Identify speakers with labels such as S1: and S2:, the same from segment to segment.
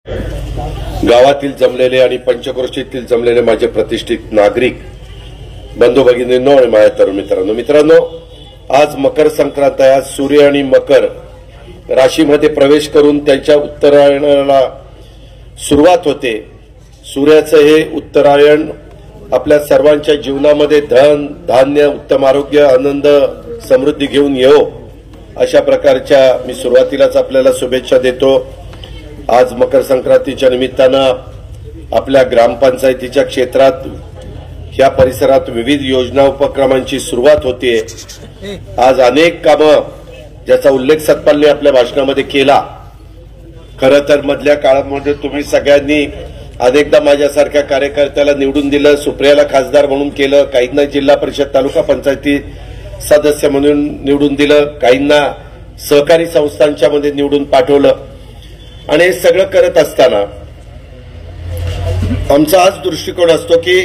S1: गावातील जमलेले आणि पंचक्रोशीतील जमलेले माझे प्रतिष्ठित नागरिक बंधू भगिनींनो आणि माझ्या तरुण मित्रांनो, आज मकर संक्रांत आहे। आज सूर्य आणि मकर राशीमध्ये प्रवेश करून त्यांच्या उत्तरायणाला सुरुवात होते। सूर्याचं हे उत्तरायण आपल्या सर्वांच्या जीवनामध्ये धन धान्य उत्तम आरोग्य आनंद समृद्धी घेऊन येवो अशा प्रकारच्या मी सुरुवातीलाच आपल्याला शुभेच्छा देतो। आज मकर संक्रांतीच्या निमित्तानं आपल्या ग्रामपंचायतीच्या क्षेत्रात या परिसरात विविध योजना उपक्रमांची सुरुवात होते। आज अनेक कामं ज्याचा उल्लेख सतपालने आपल्या भाषणामध्ये केला। खरं तर मधल्या काळामध्ये तुम्ही सगळ्यांनी अनेकदा माझ्यासारख्या कार्यकर्त्याला निवडून दिलं, सुप्रियाला खासदार म्हणून केलं, काहींना जिल्हा परिषद तालुका पंचायती सदस्य म्हणून निवडून दिलं, काहींना सहकारी संस्थांच्या मध्ये निवडून पाठवलं। आणि हे सगळं करत असताना आमचा आज दृष्टिकोन असतो की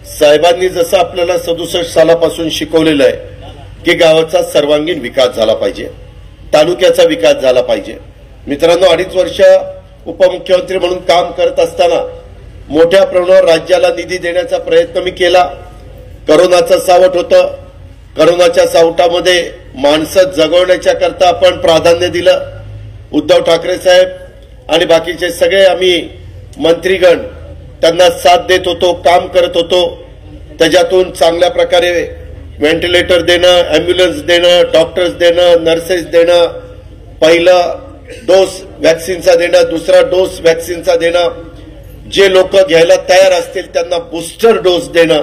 S1: साहेबांनी जसं आपल्याला 67 सालापासून शिकवलेलं आहे की गावाचा सर्वांगीण विकास झाला पाहिजे, तालुक्याचा विकास झाला पाहिजे। मित्रांनो, 2.5 वर्ष उपमुख्यमंत्री म्हणून काम करत असताना मोठ्या प्रमाणावर राज्याला निधी देण्याचा प्रयत्न मी केला। करोनाचं सावट होतं, करोनाच्या सावटामध्ये माणसं जगवण्याच्या करता आपण प्राधान्य दिलं। उद्धव ठाकरे साहेब आणि बाकीचे सगळे आम्ही मंत्रीगण त्यांना साथ देत होतो, काम करत होतो। त्याच्यातून चांगल्या प्रकारे व्हेंटिलेटर देणं, अँब्युलन्स देणं, डॉक्टर्स देणं, नर्सेस देणं, पहिला डोस वॅक्सिनचा देणं, दुसरा डोस वॅक्सिनचा देणं, जे लोक घ्यायला तयार असतील त्यांना बूस्टर डोस देणं,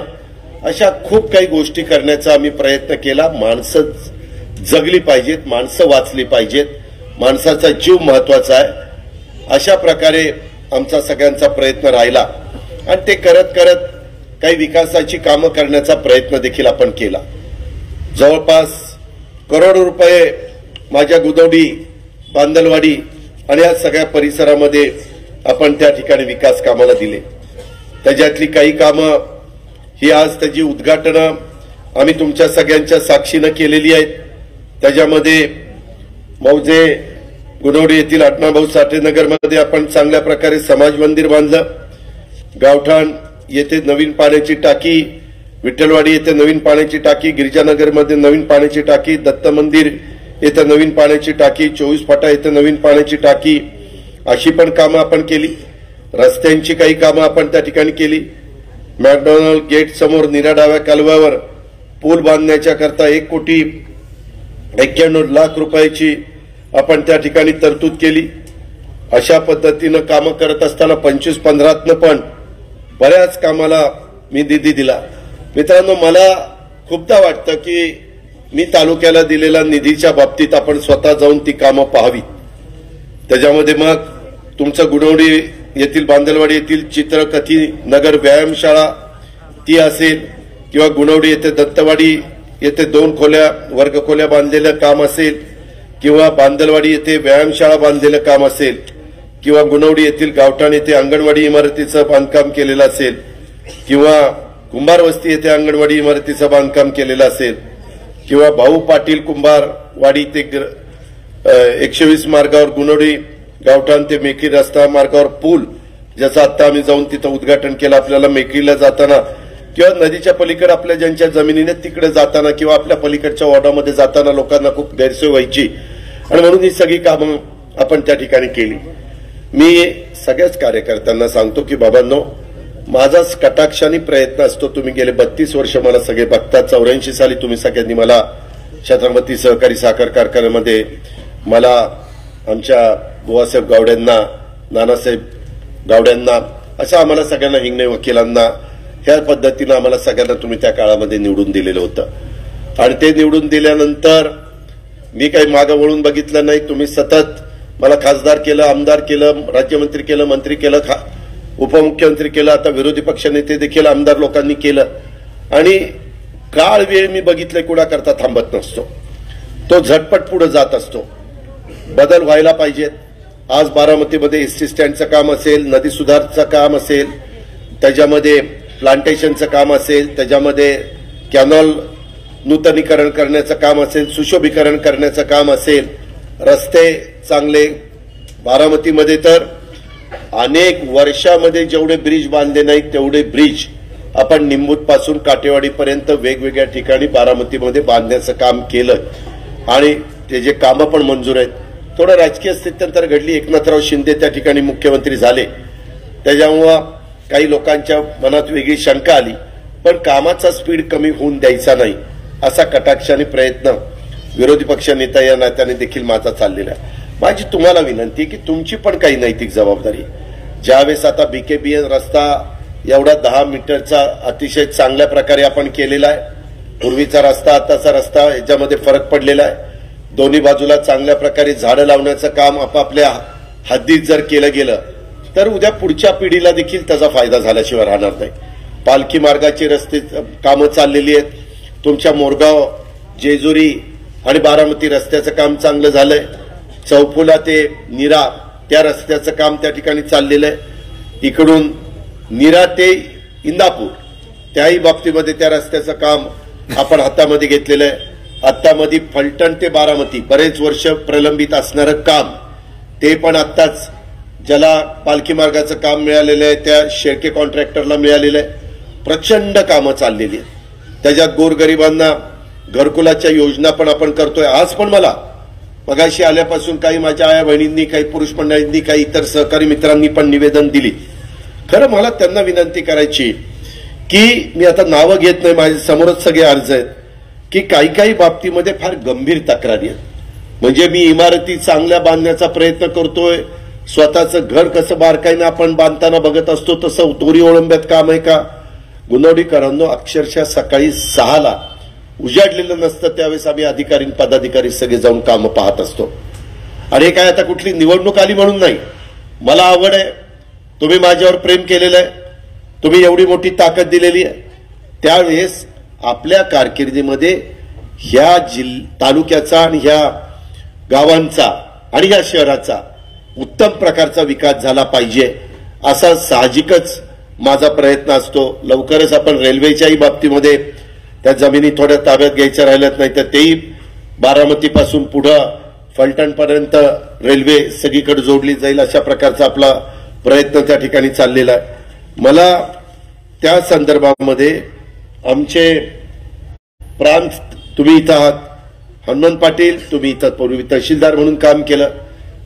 S1: अशा खूप काही गोष्टी करण्याचा आम्ही प्रयत्न केला। माणसं जगली पाहिजेत, माणसं वाचली पाहिजेत, माणसाचा जीव महत्वाचा आहे, अशा प्रकारे आमचा सगळ्यांचा प्रयत्न राहिला। आणि ते करत करत काही विकासाची कामं करण्याचा प्रयत्न देखील आपण केला। जवळपास करोडो रुपये माझ्या गुदवडी बांदलवाडी आणि या सगळ्या परिसरामध्ये आपण त्या ठिकाणी विकास कामाला दिले। त्याच्यातली काही कामं ही आज त्याची उद्घाटनं आम्ही तुमच्या सगळ्यांच्या साक्षीनं केलेली आहेत। त्याच्यामध्ये मौजे गुणवडी येथील अण्णाभाऊ साठे नगरमध्ये आपण चांगल्या प्रकारे समाज मंदिर बांधलं। गावठाण येथे नवीन पाण्याची टाकी, विठ्ठलवाडी येथे नवीन पाण्याची टाकी, गिरिजानगरमध्ये नवीन पाण्याची टाकी, दत्त मंदिर येथे नवीन पाण्याची टाकी, 24 फाटा येथे नवीन पाण्याची टाकी, अशी पण कामं आपण केली। रस्त्यांची काही कामं आपण त्या ठिकाणी केली। मॅकडॉनल्ड गेट समोर निरा डाव्या कालव्यावर पूल बांधण्याच्या करता 1,91,00,000 रुपयाची आपण त्या ठिकाणी तरतूद केली। अशा पद्धतीनं कामं करत असताना 25-15तनं पण बऱ्याच कामाला मी निधी दिला। मित्रांनो, मला खूपदा वाटतं की मी तालुक्याला दिलेल्या निधीच्या बाबतीत आपण स्वतः जाऊन ती कामं पाहावीत। त्याच्यामध्ये मग तुमचं गुणवडी येथील बांदलवाडी येथील चित्रकथी नगर व्यायामशाळा ती असेल, किंवा गुणवडी येथे दत्तवाडी येथे 2 खोल्या वर्गखोल्या बांधलेलं काम असेल, किंवा बांदलवाडी येथे व्यायामशाळा बांधलेलं काम असेल, किंवा गुणवडी येथील गावठाण येथे अंगणवाडी इमारतीचं बांधकाम केलेलं असेल, किंवा कुंभार वस्ती येथे अंगणवाडी इमारतीचं बांधकाम केलेलं असेल, किंवा भाऊ पाटील कुंभारवाडी ते 120 मार्गावर गुणवडी गावठाण ते मेखी रस्ता मार्गावर पूल, ज्याचं आता आम्ही जाऊन तिथं उद्घाटन केलं। आपल्याला मेखीला जाताना किंवा नदीच्या पलीकडे आपल्या ज्यांच्या जमिनीने तिकडे जाताना किंवा आपल्या पलीकडच्या वॉर्डामध्ये जाताना लोकांना खूप गैरसोय व्हायची, आणि म्हणून ही सगळी कामं आपण त्या ठिकाणी केली। मी सगळ्याच कार्यकर्त्यांना सांगतो की बाबांनो, माझा कटाक्षाने प्रयत्न असतो। तुम्ही गेले 32 वर्ष मला सगळे बघतात। 84 साली तुम्ही सगळ्यांनी मला छत्रपती सहकारी साखर कारखान्यामध्ये मला आमच्या बुवासाहेब गावड्यांना, नानासाहेब गावड्यांना, असं आम्हाला सगळ्यांना हिंगणे वकिलांना ह्या पद्धतीनं आम्हाला सगळ्यांना तुम्ही त्या काळामध्ये निवडून दिलेलं होतं। आणि ते निवडून दिल्यानंतर मी काही मागं वळून बघितलं नाही। तुम्ही सतत मला खासदार केलं, आमदार केलं, राज्यमंत्री केलं, मंत्री केलं, उपमुख्यमंत्री केलं, आता विरोधी पक्षनेते देखील आमदार लोकांनी केलं। आणि काळ वेळ मी बघितले कुणा करता थांबत नसतो, तो झटपट पुढे जात असतो। बदल व्हायला पाहिजेत। आज बारामतीमध्ये एसटी स्टँडचं काम असेल, नदी सुधारचं काम असेल, त्याच्यामध्ये प्लांटेशनचं काम असेल, त्याच्यामध्ये कॅनॉल नूतनीकरण करण्याचं काम असेल, सुशोभीकरण करण्याचं काम असेल, रस्ते चांगले, बारामतीमध्ये तर अनेक वर्षामध्ये जेवढे ब्रिज बांधले नाहीत तेवढे ब्रिज आपण निंबूत पासून काटेवाडीपर्यंत वेगवेगळ्या ठिकाणी बारामतीमध्ये बांधण्याचं काम केलं आणि ते जे कामं पण मंजूर आहेत. थोडं राजकीय स्थित्यंतर घडली, एकनाथराव शिंदे त्या ठिकाणी मुख्यमंत्री झाले, त्याच्यामुळं काही लोकांच्या मनात वेगळी शंका आली, पण कामाचा स्पीड कमी होऊन द्यायचा नाही असा कटाक्षाने प्रयत्न विरोधी पक्ष नेता या नात्याने देखील माझा चाललेला आहे. माझी तुम्हाला विनंती की तुमची पण काही नैतिक जबाबदारी. ज्यावेळेस आता BKBN रस्ता एवढा 10 मीटरचा अतिशय चांगल्या प्रकारे आपण केलेला आहे, पूर्वीचा रस्ता आताचा रस्ता याच्यामध्ये फरक पडलेला आहे. दोन्ही बाजूला चांगल्या प्रकारे झाडं लावण्याचं काम आपापल्या हद्दीत जर केलं गेलं तर उद्या पुढच्या पिढीला देखील त्याचा फायदा झाल्याशिवाय राहणार नाही. पालखी मार्गाची रस्ते कामं चाललेली आहेत. तुमच्या मोरगाव, जेजुरी आणि बारामती रस्त्याचं काम चांगलं झालंय. चौफुला ते नीरा त्या रस्त्याचं काम त्या ठिकाणी चाललेलं आहे. इकडून नीरा ते इंदापूर त्याही बाबतीमध्ये त्या रस्त्याचं काम आपण हातामध्ये घेतलेलं आहे. आत्तामध्ये फलटण ते बारामती बरेच वर्ष प्रलंबित असणारं काम ते पण आत्ताच ज्याला पालखी मार्गाचं काम मिळालेलं आहे त्या शेळके कॉन्ट्रॅक्टरला मिळालेलं आहे. प्रचंड कामं चाललेली आहेत. त्याच्यात गोरगरिबांना घरकुलाच्या योजना पण आपण करतोय. आज पण मला मगाशी आल्यापासून काही माझ्या आया बहिणींनी, काही पुरुष मंडळींनी, काही इतर सहकारी मित्रांनी पण निवेदन दिली. खरं मला त्यांना विनंती करायची की मी आता नावं घेत नाही, माझ्या समोरच सगळे अर्ज आहेत की काही काही बाबतीमध्ये फार गंभीर तक्रारी आहेत. म्हणजे मी इमारती चांगल्या बांधण्याचा प्रयत्न करतोय, स्वतःचं घर कसं बारकाईनं आपण बांधताना बघत असतो तसं दोरी ओळंब्यात काम आहे का? गुणवडीकरांनो, अक्षरशः सकाळी 6ला उजाडलेलं नसतं त्यावेळेस आम्ही अधिकारी पदाधिकारी सगळे जाऊन कामं पाहत असतो. आणि हे काय आता कुठली निवडणूक आली म्हणून नाही, मला आवड आहे, तुम्ही माझ्यावर प्रेम केलेलं आहे, तुम्ही एवढी मोठी ताकद दिलेली आहे. त्यावेळेस आपल्या कारकिर्दीमध्ये ह्या तालुक्याचा आणि ह्या गावांचा आणि ह्या शहराचा उत्तम प्रकारचा विकास झाला पाहिजे असा साहजिकच माझा प्रयत्न असतो. लवकरच आपण रेल्वेच्याही बाबतीमध्ये त्या जमिनी थोड्या ताब्यात घ्यायच्या राहिल्यात नाही तर तेही बारामतीपासून पुढं फलटणपर्यंत रेल्वे सगळीकडे जोडली जाईल अशा प्रकारचा आपला प्रयत्न त्या ठिकाणी चाललेला आहे. मला त्या संदर्भामध्ये आमचे प्रांत, तुम्ही इथं आहात, हनुमंत पाटील तुम्ही इथं पूर्वी तहसीलदार म्हणून काम केलं,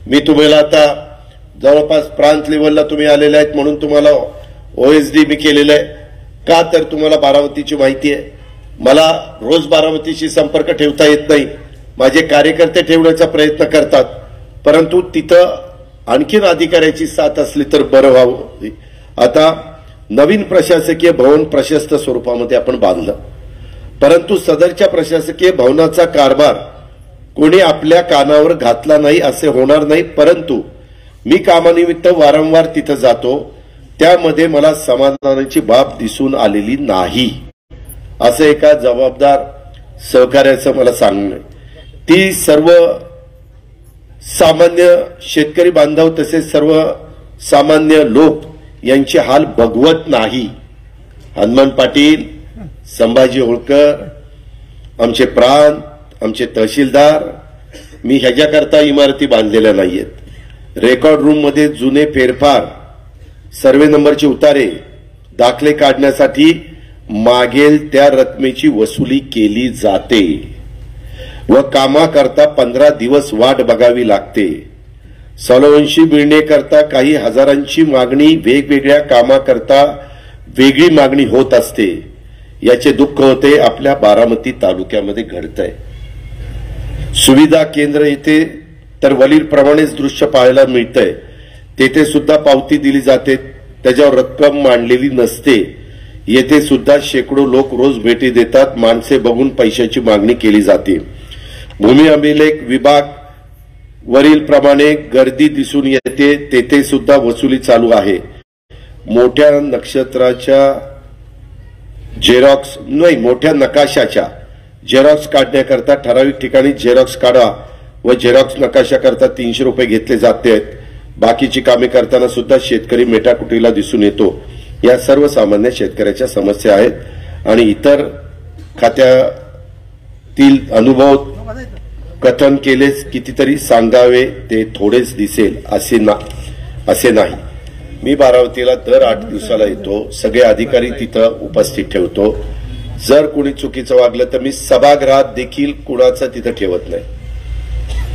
S1: मी तुम्हाला आता जवळपास प्रांत लेवलला तुम्ही आलेले आहेत म्हणून तुम्हाला OSD मी केलेलं आहे. का तर तुम्हाला बारामतीची माहिती आहे. मला रोज बारामतीशी संपर्क ठेवता येत नाही, माझे कार्यकर्ते ठेवण्याचा प्रयत्न करतात, परंतु तिथं आणखीन अधिकाऱ्याची साथ असली तर बरं व्हावं. आता नवीन प्रशासकीय भवन प्रशस्त स्वरूपामध्ये आपण बांधलं, परंतु सदरच्या प्रशासकीय भवनाचा कारभार कोणी आपल्या कानावर घातला नाही असे होणार नाही. परंतु मी कामानिमित्त वारंवार तिथं जातो, त्यामध्ये मला समाधानाची बाब दिसून आलेली नाही असं एका जबाबदार सहकार्याचं मला सांगणं. ती सर्व सामान्य शेतकरी बांधव तसेच सर्व सामान्य लोक यांचे हाल बघवत नाही. हनुमंत पाटील, संभाजी होळकर, आमचे प्रांत, आमचे तहसीलदार, मी ह्याच्याकरता इमारती बांधलेल्या नाहीयेत. रेकॉर्ड रूम मध्ये जुने फेरफार, सर्वे नंबरचे उतारे, दाखले काढण्यासाठी मागेल त्या रकमेची वसुली केली जाते व कामाकरता 15 दिवस वाट बघावी लागते. सलोंशी मिळण्याकरता काही हजारांची मागणी, वेगवेगळ्या कामाकरता वेगळी मागणी होत असते. याचे दुःख होते आपल्या बारामती तालुक्यामध्ये घडतंय. सुविधा केंद्र येथे तर वलीलप्रमाणेच दृश्य पाहायला मिळतंय. तेथे सुद्धा पावती दिली जाते, त्याच्यावर रक्कम मांडलेली नसते. येथे सुद्धा शेकडो लोक रोज भेटी देतात, माणसे बघून पैशाची मागणी केली जाते. भूमी अभिलेख विभाग वरील प्रमाणे गर्दी दिसून येते, तेथे सुद्धा वसुली चालू आहे. मोठ्या नक्षत्राच्या झेरॉक्स नाही, मोठ्या नकाशाच्या झेरॉक्स काढण्याकरता ठराविक ठिकाणी झेरॉक्स काढा व झेरॉक्स नकाशा करता 300 रुपये घेतले जाते. बाकीची कामे करताना सुद्धा शेतकरी मेटाकुटीला दिसून येतो. या सर्वसामान्य शेतकऱ्याच्या समस्या आहेत आणि इतर खात्यातील अनुभव कथन केलेच कितीतरी सांगावे ते थोडेच दिसेल असे नाही. मी बारामतीला दर 8 दिवसाला येतो, सगळे अधिकारी तिथं उपस्थित ठेवतो. जर कुणी चुकीचं वागलं तर मी सभागृहात देखील कुणाचं तिथं ठेवत नाही.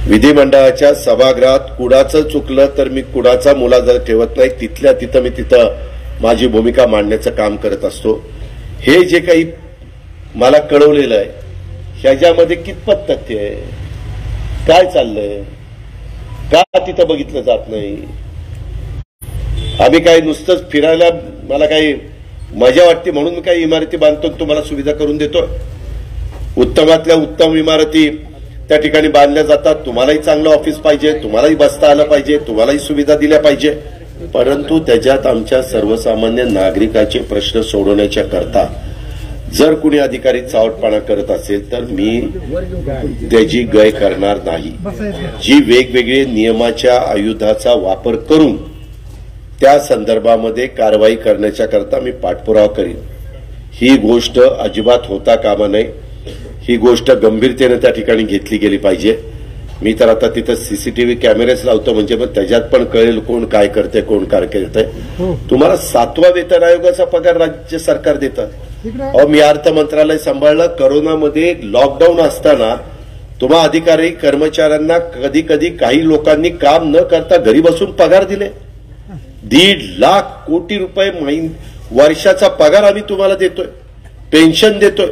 S1: विधिमंडळाच्या सभागृहात कुणाचं चुकलं तर मी कुणाचा मुलाजा ठेवत नाही. तिथल्या तिथं मी तिथं माझी भूमिका मांडण्याचं काम करत असतो. हे जे काही मला कळवलेलं आहे ह्याच्यामध्ये कितपत तथ्य आहे, काय चाललंय, का तिथं बघितलं जात नाही. आम्ही काही नुसतंच फिरायला मला काही मजा वाटते म्हणून मी काही इमारती बांधतो, तुम्हाला सुविधा करून देतो. उत्तमातल्या उत्तम इमारती त्या ठिकाणी बांधल्या जातात. तुम्हालाही चांगलं ऑफिस पाहिजे, तुम्हालाही बसता आलं पाहिजे, तुम्हालाही सुविधा दिल्या पाहिजे. परंतु त्याच्यात आमच्या सर्वसामान्य नागरिकाचे प्रश्न सोडवण्याच्या करता जर कुणी अधिकारी चावटपणा करत असेल तर मी त्याची गय करणार नाही. जी वेगवेगळे नियमाच्या आयुधाचा वापर करून त्या संदर्भामध्ये कारवाई करण्याच्या करता मी पाठपुरावा करीन. ही गोष्ट अजिबात होता कामा नये. ही गोष्ट गंभीरतेने त्या ठिकाणी घेतली गेली पाहिजे. मी तर आता तिथं सीसीटीव्ही कॅमेरेच लावतो म्हणजे मग त्याच्यात पण कळेल कोण काय करते, कोण काय करते. तुम्हाला 7वा वेतन आयोगाचा पगार राज्य सरकार देतं. अहो, मी अर्थ मंत्रालय सांभाळलं. कोरोनामध्ये लॉकडाऊन असताना तुम्हा अधिकारी कर्मचाऱ्यांना कधी कधी काही लोकांनी काम न करता घरी बसून पगार दिले. 1.5 लाख कोटी रुपये वर्षाचा पगार आम्ही तुम्हाला देतोय, पेन्शन देतोय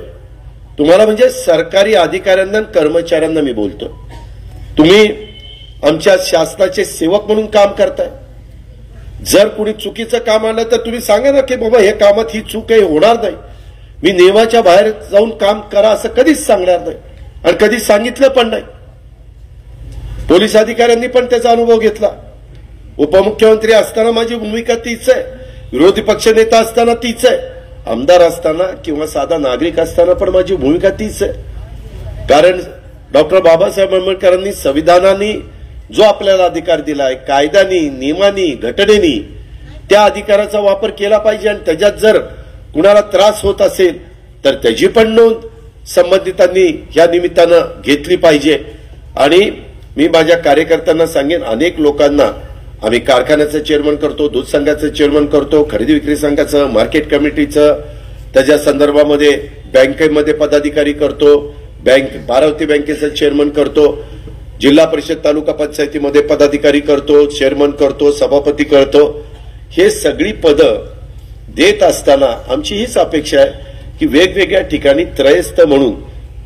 S1: तुम्हाला. म्हणजे सरकारी अधिकाऱ्यांना कर्मचाऱ्यांना मी बोलतोय, तुम्ही आमच्या शासनाचे सेवक म्हणून काम करताय. जर कुणी चुकीचं काम आलं तर तुम्ही सांगा ना की बाबा हे कामात ही चूक आहे, होणार नाही. मी नियमाच्या बाहेर जाऊन काम करा असं कधीच सांगणार नाही आणि कधीच सांगितलं पण नाही. पोलीस अधिकाऱ्यांनी पण त्याचा अनुभव घेतला. उपमुख्यमंत्री असताना माझी भूमिका तीच आहे, विरोधी पक्षनेता असताना तीच आहे, आमदार असताना किंवा साधा नागरिक असताना पण माझी भूमिका तीच आहे. कारण डॉक्टर बाबासाहेब आंबेडकरांनी संविधानाने जो आपल्याला अधिकार दिला आहे, कायद्यानी, नियमानी, घटनेनी त्या अधिकाराचा वापर केला पाहिजे. आणि त्याच्यात जर कुणाला त्रास होत असेल तर त्याची पण नोंद संबंधितांनी या निमित्तानं घेतली पाहिजे. आणि मी माझ्या कार्यकर्त्यांना सांगेन, अनेक लोकांना आम्ही कारखान्याचं चेअरमन करतो, दूध संघाचं चेअरमन करतो, खरेदी विक्री संघाचं, मार्केट कमिटीचं, त्याच्या संदर्भामध्ये बँकेमध्ये पदाधिकारी करतो, बारामती बँकेचं चेअरमन करतो, जिल्हा परिषद तालुका पंचायतीमध्ये पदाधिकारी करतो, चेअरमन करतो, सभापती करतो. हे सगळी पदं देत असताना आमची हीच अपेक्षा आहे की वेगवेगळ्या ठिकाणी त्रयस्थ म्हणून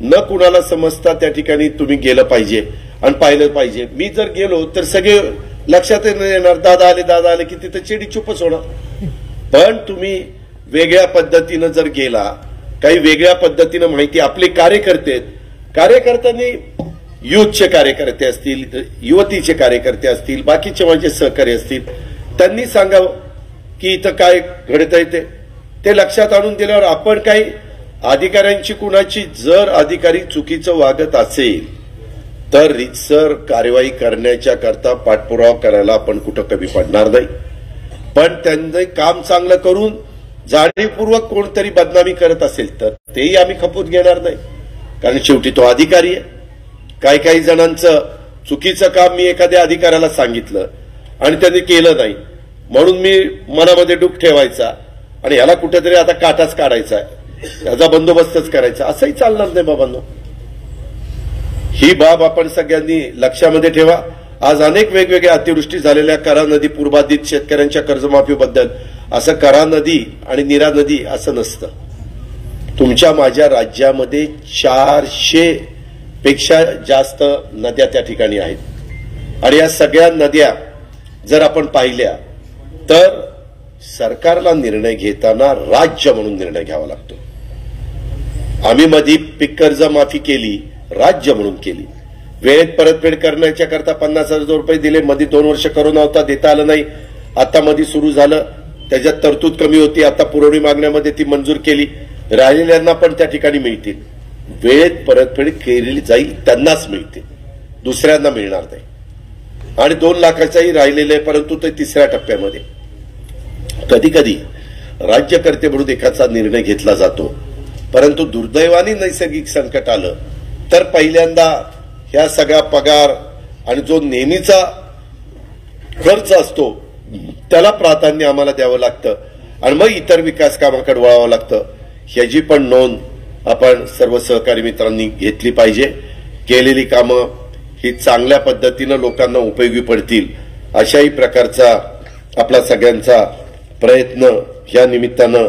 S1: न कुणाला समजता त्या ठिकाणी तुम्ही गेलं पाहिजे आणि पाहिलं पाहिजे. मी जर गेलो तर सगळे लक्षात येणार दादा आले की तिथं चिडी चुपच होणार. पण तुम्ही वेगळ्या पद्धतीनं जर गेला, काही वेगळ्या पद्धतीनं माहिती आपले कार्यकर्त्यांनी युथचे कार्यकर्ते असतील, युवतीचे कार्यकर्ते असतील, बाकीचे माझे सहकारी असतील, त्यांनी सांगावं की इथं काय घडत आहे ते लक्षात आणून दिल्यावर आपण काही अधिकाऱ्यांची कुणाची जर अधिकारी चुकीचं वागत असेल तर रीतसर कारवाई करण्याच्या करता पाठपुरावा करायला आपण कुठं कमी पडणार नाही. पण त्यांचं काम चांगलं करून जाणीवपूर्वक कोणतरी बदनामी करत असेल तर तेही आम्ही खपून घेणार नाही. कारण शेवटी तो अधिकारी आहे. काही जणांचं चुकीचं काम मी एखाद्या अधिकाऱ्याला सांगितलं आणि त्यांनी केलं नाही म्हणून मी मनामध्ये डूक ठेवायचा आणि ह्याला कुठेतरी आता काटाच काढायचा, याचा बंदोबस्तच करायचा, असंही चालणार नाही बाबांनो. ही बाब आपण सगळ्यांनी लक्षामध्ये ठेवा. आज अनेक वेगवेगळ्या अतिवृष्टी झालेल्या करा नदी पूरबाधित शेतकऱ्यांच्या कर्जमाफीबद्दल असं करा नदी आणि नीरा नदी असं नसतं. तुमच्या माझ्या राज्यामध्ये 400 पेक्षा जास्त नद्या त्या ठिकाणी आहेत आणि या सगळ्या नद्या जर आपण पाहिल्या तर सरकारला निर्णय घेताना राज्य म्हणून निर्णय घ्यावा लागतो. आम्ही मधी पीक कर्ज माफी केली, राज्य म्हणून केली. वेळेत परतफेड करण्याच्या करता 50,000 रुपये दिले. मध्ये 2 वर्ष करोना होता, देता आलं नाही. आता मध्ये सुरू झालं, त्याच्यात तरतूद कमी होती, आता पुरवणी मागण्यामध्ये ती मंजूर केली. राहिलेल्यांना पण त्या ठिकाणी मिळतील. वेळेत परतफेड केलेली जाईल त्यांनाच मिळतील, दुसऱ्यांना मिळणार नाही. आणि 2 लाखाचाही राहिलेलं आहे, परंतु ते 3ऱ्या टप्प्यामध्ये. कधी कधी राज्यकर्ते म्हणून एखादा निर्णय घेतला जातो, परंतु दुर्दैवाने नैसर्गिक संकट आलं तर पहिल्यांदा ह्या सगळा पगार आणि जो नेहमीचा खर्च असतो त्याला प्राधान्य आम्हाला द्यावं लागतं आणि मग इतर विकास कामाकडे वळावं लागतं. ह्याची पण नोंद आपण सर्व सहकारी मित्रांनी घेतली पाहिजे. केलेली कामं ही चांगल्या पद्धतीनं लोकांना उपयोगी पडतील अशाही प्रकारचा आपला सगळ्यांचा प्रयत्न या निमित्तानं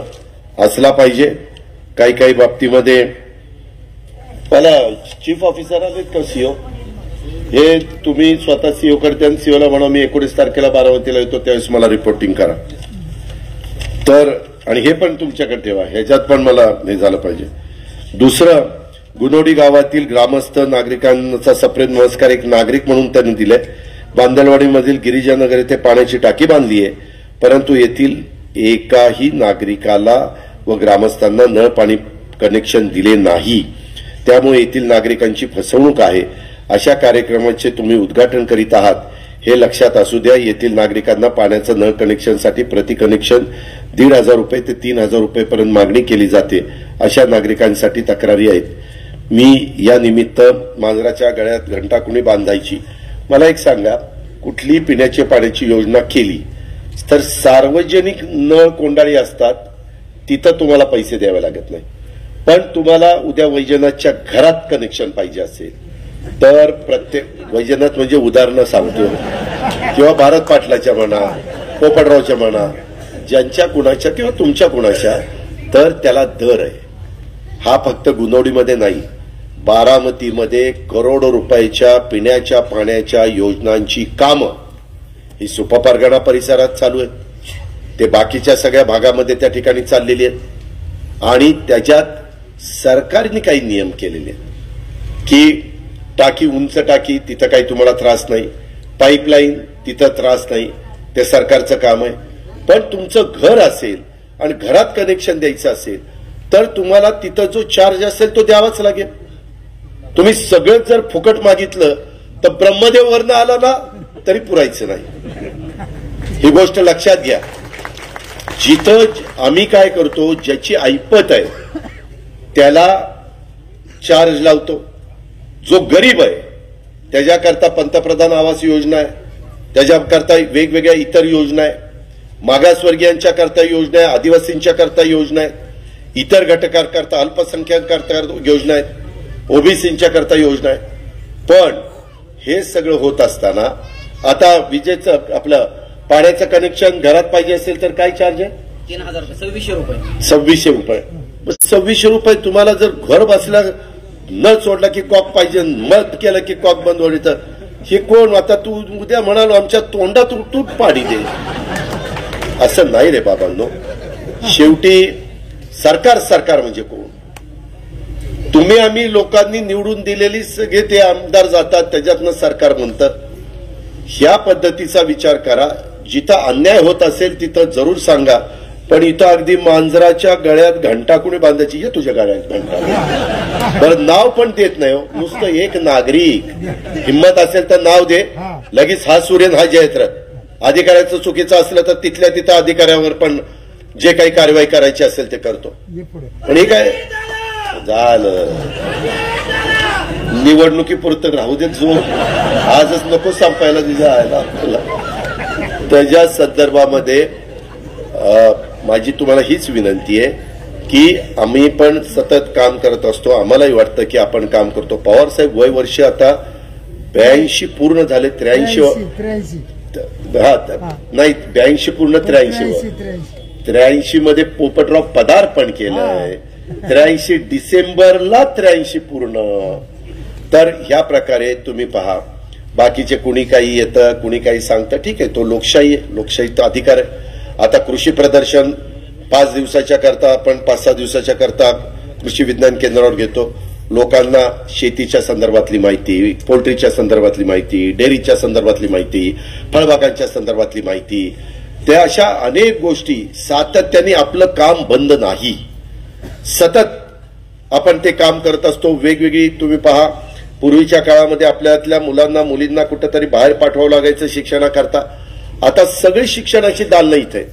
S1: असला पाहिजे. काही काही बाबतीमध्ये मला चीफ ऑफिसर आले का सीओ, हे तुम्ही स्वतः सीओ कडे आणि सीओला म्हणा मी 19 तारखेला बारामतीला येतो त्यावेळेस मला रिपोर्टिंग करा. तर आणि हे पण तुमच्याकडे ठेवा, ह्याच्यात पण मला हे झालं पाहिजे. दुसरं, गुणोडी गावातील ग्रामस्थ नागरिकांचा सप्रेम नमस्कार एक नागरिक म्हणून त्यांनी दिले. बांदलवाडीमधील गिरिजानगर येथे पाण्याची टाकी बांधली आहे, परंतु येथील एकाही नागरिकाला व ग्रामस्थांना नळ पाणी कनेक्शन दिले नाही. त्यामुळे येथील नागरिकांची फसवणूक आहे. अशा कार्यक्रमाचे तुम्ही उद्घाटन करीत आहात हे लक्षात असू द्या. येथील नागरिकांना पाण्याचं नळ कनेक्शनसाठी प्रति कनेक्शन 1,500 रुपये ते 3,000 रुपयेपर्यंत मागणी केली जाते. अशा नागरिकांसाठी तक्रारी आहेत. मी या निमित्त मांजराच्या गळ्यात घंटाकुणी बांधायची. मला एक सांगा, कुठली पिण्याच्या पाण्याची योजना केली तर सार्वजनिक नळ कोंडाळी असतात तिथं तुम्हाला पैसे द्यावे लागत नाही. पण तुम्हाला उद्या वैजनाथच्या घरात कनेक्शन पाहिजे असेल तर प्रत्येक वैजनाथ म्हणजे उदाहरणं सांगतो किंवा भारत पाटलाच्या म्हणा, पोपटरावच्या म्हणा, ज्यांच्या कुणाच्या किंवा तुमच्या कुणाच्या, तर त्याला दर आहे. हा फक्त गुणवडीमध्ये नाही, बारामतीमध्ये करोडो रुपयाच्या पिण्याच्या पाण्याच्या योजनांची कामं ही सुपा परगणा परिसरात चालू आहेत. ते बाकीच्या सगळ्या भागामध्ये त्या ठिकाणी चाललेली आहेत आणि त्याच्यात सरकारने काही नियम केलेले आहेत की टाकी उंच टाकी तिथं काही तुम्हाला त्रास नाही, पाईपलाईन तिथं त्रास नाही, ते सरकारचं काम आहे. पण तुमचं घर असेल आणि घरात कनेक्शन द्यायचं असेल तर तुम्हाला तिथं जो चार्ज असेल तो द्यावाच लागेल. तुम्ही सगळं जर फुकट मागितलं तर ब्रह्मदेव वरनं आला ना तरी पुरायचं नाही. ही गोष्ट लक्षात घ्या. जिथं आम्ही काय करतो, ज्याची ऐपत आहे त्याला चार्ज लावतो. जो गरीब आहे त्याच्याकरता पंतप्रधान आवास योजना आहे, त्याच्याकरता वेगवेगळ्या इतर योजना आहे, मागासवर्गीयांच्या करता योजना आहे, आदिवासींच्या करता योजना आहे, इतर घटकांकरता अल्पसंख्याकांकरता योजना आहेत, ओबीसींच्या करता योजना आहे. पण हे सगळं होत असताना आता विजेचं आपलं पाण्याचं कनेक्शन घरात पाहिजे असेल तर काय चार्ज आहे?
S2: 3,000 रुपये, 2,600 रुपये.
S1: 2,600 रुपये. 2,600 रुपये तुम्हाला जर घर बसल्या न सोडला की कॉक पाहिजे, मत केलं की कॉक बंद होईल. तर हे कोण? आता तू उद्या म्हणालो आमच्या तोंडात तूट पाडी दे, असं नाही रे बाबांनो. शेवटी सरकार म्हणजे कोण? तुम्ही आम्ही लोकांनी निवडून दिलेली सगळे ते आमदार जातात, त्याच्यातनं सरकार म्हणतं. ह्या पद्धतीचा विचार करा. जिथं अन्याय होत असेल तिथं जरूर सांगा. पण इथं अगदी मांजराच्या गळ्यात घंटा कुणी बांधायची, ये तुझ्या गळ्यात घंटा, बरं नाव पण देत नाही. नुसतं एक नागरिक हिंमत असेल तर नाव दे, लगेच हा सूर्यन हा जयत्र. अधिकाऱ्याचं चुकीचं असलं तर तिथल्या तिथं अधिकाऱ्यावर पण जे काही कारवाई करायची असेल ते करतो. पण हे काय झालं, निवडणुकीपुरतं राहू देत. जो आजच नको संपायला दिला त्याच्या संदर्भामध्ये माझी तुम्हाला हीच विनंती आहे की आम्ही पण सतत काम करत असतो. आम्हालाही वाटतं की आपण काम करतो. पवार साहेब वय वर्ष आता 82 पूर्ण झाले. 83 नाही 82 पूर्ण 83 मध्ये पोपटराव पदार्पण केलंय. 83 डिसेंबरला 83 पूर्ण. तर ह्या प्रकारे तुम्ही पहा, बाकीचे कुणी काही येतं कुणी काही सांगतं, ठीक आहे, तो लोकशाही आहे, लोकशाहीचा अधिकार आहे. आता कृषी प्रदर्शन 5 दिवसाच्या करता आपण 5-6 दिवसाच्या करता कृषी विज्ञान केंद्रावर घेतो. लोकांना शेतीच्या संदर्भातली माहिती, पोल्ट्रीच्या संदर्भातली माहिती, डेअरीच्या संदर्भातली माहिती, फळबागांच्या संदर्भातली माहिती, त्या अशा अनेक गोष्टी सातत्याने आपलं काम बंद नाही, सतत आपण ते काम करत असतो. वेगवेगळी तुम्ही पहा, पूर्वीच्या काळामध्ये आपल्यातल्या मुलांना मुलींना कुठेतरी बाहेर पाठवावं लागायचं शिक्षणाकरता. आता सगळी शिक्षणाची दालनं इथे.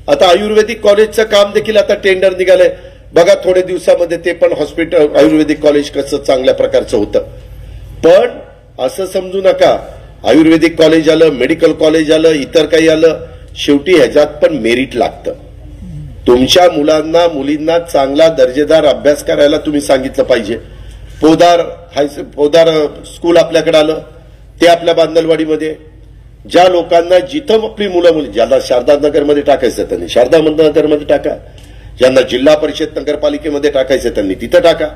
S1: आता आयुर्वेदिक कॉलेजचं काम देखील आता टेंडर निघालंय बघा. थोड्या दिवसामध्ये ते पण हॉस्पिटल आयुर्वेदिक कॉलेज कसं चांगल्या प्रकारचं होतं. पण असं समजू नका आयुर्वेदिक कॉलेज आलं, मेडिकल कॉलेज आलं, इतर काही आलं शेवटी ह्याच्यात पण मेरिट लागतं. तुमच्या मुलांना मुलींना चांगला दर्जेदार अभ्यास करायला तुम्ही सांगितलं पाहिजे. पोदार स्कूल आपल्याकडे आलं, ते आपल्या बांदलवाडीमध्ये ज्या लोकांना जिथं आपली मुलं मुली, ज्यांना शारदा नगरमध्ये टाकायचं त्यांनी शारदा नगरमध्ये टाका, ज्यांना जिल्हा परिषद नगरपालिकेमध्ये टाकायचं त्यांनी तिथं टाका,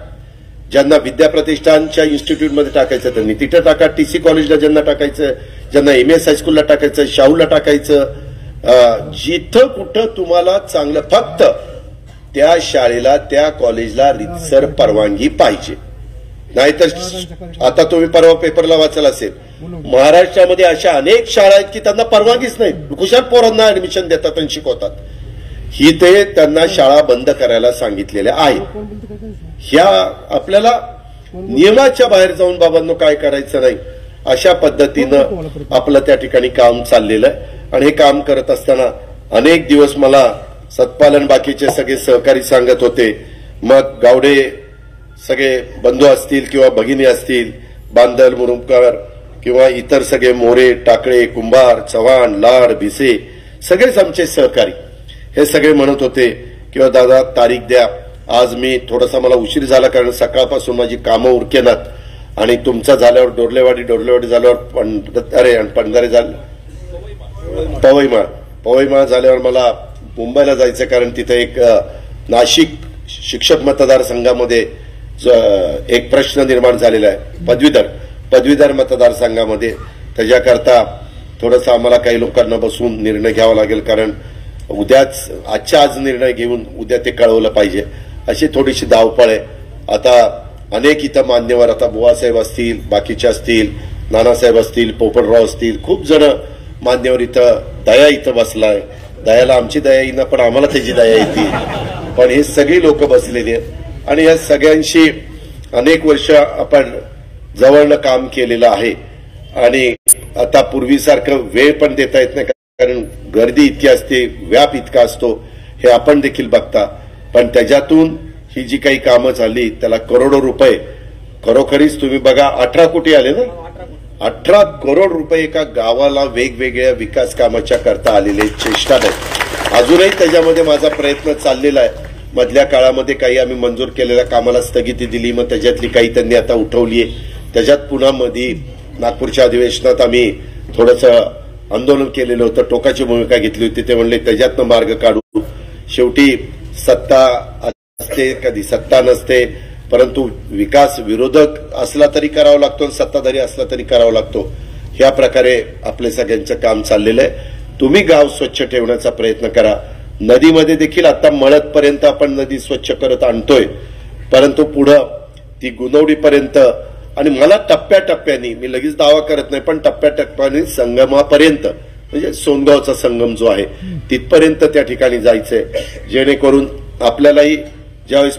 S1: ज्यांना विद्या प्रतिष्ठानच्या इन्स्टिट्यूटमध्ये टाकायचं त्यांनी तिथं टाका, टीसी कॉलेजला ज्यांना टाकायचं, ज्यांना MS हायस्कूलला टाकायचं, शाहूला टाकायचं, जिथं कुठं तुम्हाला चांगलं, फक्त त्या शाळेला त्या कॉलेजला रितसर परवानगी पाहिजे. नाहीतर आता तुम्ही परवा पेपरला वाचला असेल, महाराष्ट्रामध्ये अशा अनेक शाळा आहेत की त्यांना परवानगीच नाही, कुशाल पोरांना ऍडमिशन देतात आणि शिकवतात. ही ते त्यांना शाळा बंद करायला सांगितलेल्या आहेत. ह्या आपल्याला नियमाच्या बाहेर जाऊन बाबांनो काय करायचं नाही, अशा पद्धतीनं आपलं त्या ठिकाणी काम चाललेलं आहे. आणि हे काम करत असताना अनेक दिवस मला सतपालन बाकीचे सगळे सहकारी सांगत होते, मग गावडे सगळे बंधू असतील किंवा भगिनी असतील, बांदल मुरुमकर किंवा इतर सगळे मोरे, टाकळे, कुंभार, चव्हाण, लाड, भिसे, सगळेच आमचे सहकारी हे सगळे म्हणत होते किंवा दादा तारीख द्या. आज मी थोडासा मला उशीर झाला कारण सकाळपासून माझी कामं उरकेनात आणि तुमचा झाल्यावर डोरलेवाडी झाल्यावर पंढरे झालं, पवईमाळ झाल्यावर मला मुंबईला जायचं कारण तिथे एक नाशिक शिक्षक मतदारसंघामध्ये एक प्रश्न निर्माण झालेला आहे, पदवीधर मतदारसंघामध्ये. त्याच्याकरता थोडंसं आम्हाला काही लोकांना बसून निर्णय घ्यावा लागेल कारण आजच्या आज निर्णय घेऊन उद्या ते कळवलं पाहिजे, अशी थोडीशी धावपळ आहे. आता अनेक इथं मान्यवर, आता बुवासाहेब असतील, बाकीचे असतील, नानासाहेब असतील, पोपटराव असतील, खूप जण मान्यवर, इथं दया इथं बसलाय. दयाला आमची दया येईना पण आम्हाला त्याची दया येते. पण हे सगळी लोक बसलेली आहेत आणि या सगळ्यांशी अनेक वर्ष आपण जवळनं काम केलेलं आहे आणि आता पूर्वीसारखं वेळ पण देता येत नाही कारण गर्दी इतकी असते, व्याप इतका असतो, हे आपण देखील बघता. पण त्याच्यातून ही जी काही कामं झाली त्याला करोडो रुपये, खरोखरीच तुम्ही बघा 18 कोटी आले ना, 18 करोड रुपये एका गावाला वेगवेगळ्या विकास कामाच्या करता आलेले, चेष्टा नाही. अजूनही त्याच्यामध्ये माझा प्रयत्न चाललेला आहे. मधल्या काळामध्ये काही आम्ही मंजूर केलेल्या कामाला स्थगिती दिली, मग त्याच्यातली काही त्यांनी आता उठवली आहे. त्याच्यात पुन्हा मध्ये नागपूरच्या अधिवेशनात आम्ही थोडंसं आंदोलन केलेलं होतं, टोकाची भूमिका घेतली होती. ते म्हणले त्याच्यातनं मार्ग काढू. शेवटी सत्ता असते, कधी सत्ता नसते, परंतु विकास विरोधक असला तरी करावा लागतो, सत्ताधारी असला तरी करावा लागतो. ह्या प्रकारे आपले सगळ्यांचं काम चाललेलं आहे. तुम्ही गाव स्वच्छ ठेवण्याचा प्रयत्न करा. नदीमध्ये देखील आता मळतपर्यंत आपण नदी स्वच्छ करत आणतोय, परंतु पुढं ती गुणवडीपर्यंत आणि मला टप्प्याटप्प्याने, मी लगेच दावा करत नाही, पण टप्प्याटप्प्याने संगमापर्यंत, म्हणजे सोनगावचा संगम जो आहे तिथपर्यंत त्या ठिकाणी जायचंय, जेणेकरून आपल्यालाही ज्यावेळेस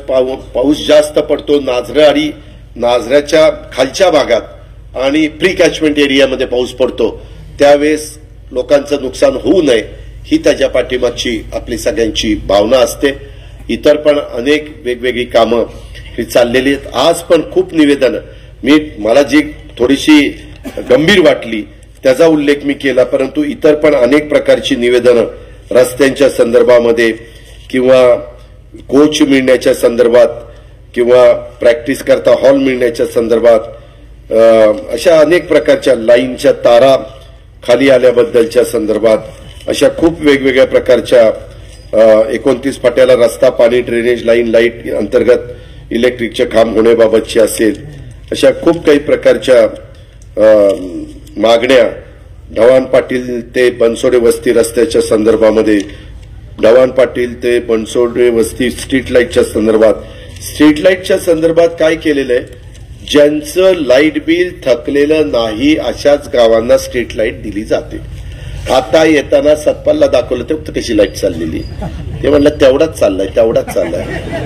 S1: पाऊस जास्त पडतो नाझरे नाझऱ्याच्या खालच्या भागात आणि प्री कॅचमेंट एरियामध्ये पाऊस पडतो, त्यावेळेस लोकांचं नुकसान होऊ नये ही त्याच्या पाठीमागची आपली सगळ्यांची भावना असते. इतर पण अनेक वेगवेगळी कामं ही चाललेली आहेत. आज पण खूप निवेदन, मला जी थोडीशी गंभीर वाटली त्याचा उल्लेख मी केला, परंतु इतर पण अनेक प्रकारची निवेदनं रस्त्यांच्या संदर्भामध्ये किंवा कोच मिळण्याच्या संदर्भात किंवा प्रॅक्टिस करता हॉल मिळण्याच्या संदर्भात, अशा अनेक प्रकारच्या लाईनच्या तारा खाली आल्याबद्दलच्या संदर्भात, अशा खूप वेगवेगळ्या प्रकारच्या 29 फाट्याला रस्ता, पाणी, ड्रेनेज लाईन, लाईट अंतर्गत इलेक्ट्रिकचे खांब होण्याबाबतची असेल, अशा खूप काही प्रकारच्या मागण्या, ढवाण पाटील ते बनसोडे वस्ती रस्त्याच्या संदर्भामध्ये, ढवाण पाटील ते बनसोडे वस्ती स्ट्रीट लाईटच्या संदर्भात, स्ट्रीट लाईटच्या संदर्भात काय केलेलं आहे, ज्यांचं लाईट बिल थकलेलं नाही अशाच गावांना स्ट्रीट लाईट दिली जाते. आता येताना सतपालला दाखवलं तर कशी लाईट चाललेली, ते म्हणलं तेवढाच चाललाय.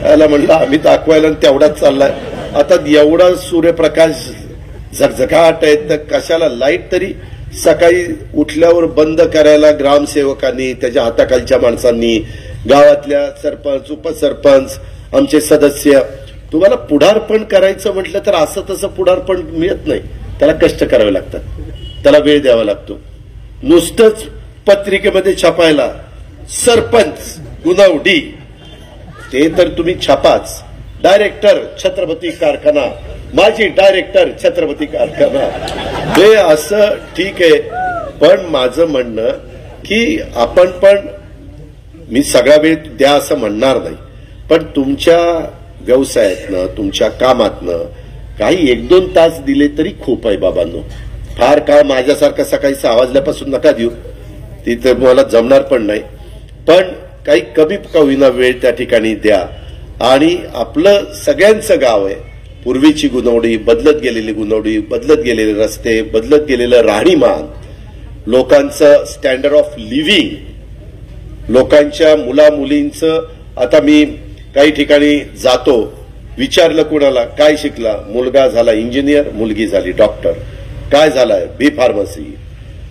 S1: याला म्हणलं आम्ही दाखवायला तेवढाच चाललाय. आता एवढा सूर्यप्रकाश झगझगाट आहे तर कशाला लाईट तरी सकाळी उठल्यावर बंद करायला ग्रामसेवकांनी, त्याच्या हाताखालच्या माणसांनी, गावातल्या सरपंच, उपसरपंच, आमचे सदस्य, तुम्हाला पुढारपण करायचं म्हटलं तर असं तसं पुढारपण मिळत नाही. त्याला कष्ट करावे लागतात, त्याला वेळ द्यावा लागतो. नुसतंच पत्रिकेमध्ये छापायला सरपंच गुणवडी ते तर तुम्ही छापाच. डायरेक्टर छत्रपती कारखाना, माजी डायरेक्टर छत्रपती कारखाना, हे असं ठीक आहे. पण माझं म्हणणं की आपण पण, मी सगळा वेळ द्या असं म्हणणार नाही, पण तुमच्या व्यवसायातनं तुमच्या कामातनं काही 1-2 तास दिले तरी खूप आहे बाबांनो. फार काळ माझ्यासारखा सकाळी 6 वाजल्यापासून नका देऊ, ती तर मला जमणार पण नाही. पण काही कमी का होईना वेळ त्या ठिकाणी द्या. आणि आपलं सगळ्यांचं गाव आहे. पूर्वीची गुणवडी, बदलत गेलेली गुणवडी, बदलत गेलेले रस्ते, बदलत गेलेलं राहणीमान, लोकांचं स्टँडर्ड ऑफ लिव्हिंग, लोकांच्या मुला मुलींचं. आता मी काही ठिकाणी जातो, विचारलं कुणाला काय शिकला, मुलगा झाला इंजिनियर, मुलगी झाली डॉक्टर, काय झालाय बी फार्मसी,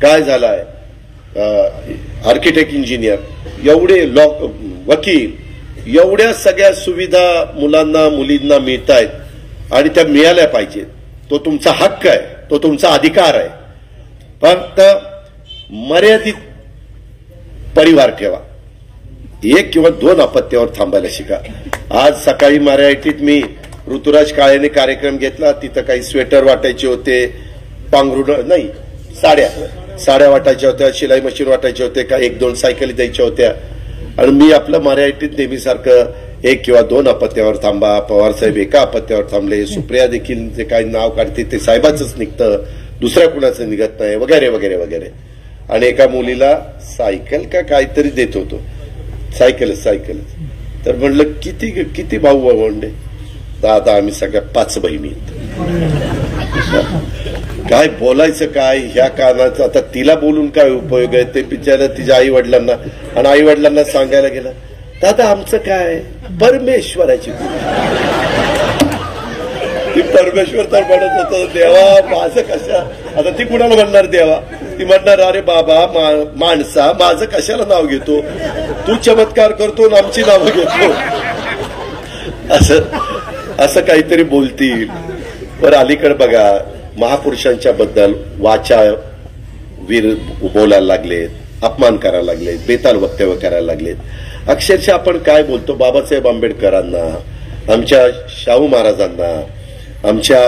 S1: काय झालाय आर्किटेक्ट इंजिनियर, एवढे वकील, एवढ्या सगळ्या सुविधा मुलांना मुलींना मिळत आहेत आणि त्या मिळाल्या पाहिजेत. तो तुमचा हक्क आहे, तो तुमचा अधिकार आहे. फक्त मर्यादित परिवार ठेवा. 1 किंवा 2 अपत्यावर थांबायला शिका. आज सकाळी मराठीत मी ऋतुराज काळेने कार्यक्रम घेतला. तिथं काही स्वेटर वाटायचे होते, पांघरुण नाही, साड्या वाटायच्या होत्या, शिलाई मशीन वाटायचे होते, का 1-2 सायकली द्यायच्या होत्या. आणि मी आपलं मराठीत नेहमीसारखं 1 किंवा 2 अपत्यावर थांबा. पवारसाहेब 1 अपत्यावर थांबले. सुप्रिया देखील जे काही नाव काढते ते साहेबाचंच निघतं, दुसऱ्या कुणाचं निघत नाही, वगैरे वगैरे वगैरे. आणि एका मुलीला सायकल का काहीतरी देत होतो, सायकलच. तर म्हणलं किती किती भाऊ भावंडे? दादा आम्ही सगळ्या 5 बहिणी. काय बोलायचं काय ह्या कानाचं? आता तिला बोलून काय उपयोग आहे? ते बिचारा तिच्या आई वडिलांना, आणि आई वडिलांना सांगायला गेलं, दादा आमचं काय परमेश्वराची ती परमेश्वर तर म्हणत होतं देवा माझं कशा. आता ती कुणाला म्हणणार देवा? ती म्हणणार अरे बाबा माणसा माझं कशाला नाव घेतो, तू चमत्कार करतो आणि आमची नावं घेतो, असं काहीतरी बोलतील. पर अलीकडे बघा महापुरुषांच्या बद्दल वाचा वीर बोलायला लागलेत, अपमान करायला लागलेत, बेताल वक्तव्य करायला लागलेत. अक्षरशः आपण काय बोलतो बाबासाहेब आंबेडकरांना, आमच्या शाहू महाराजांना, आमच्या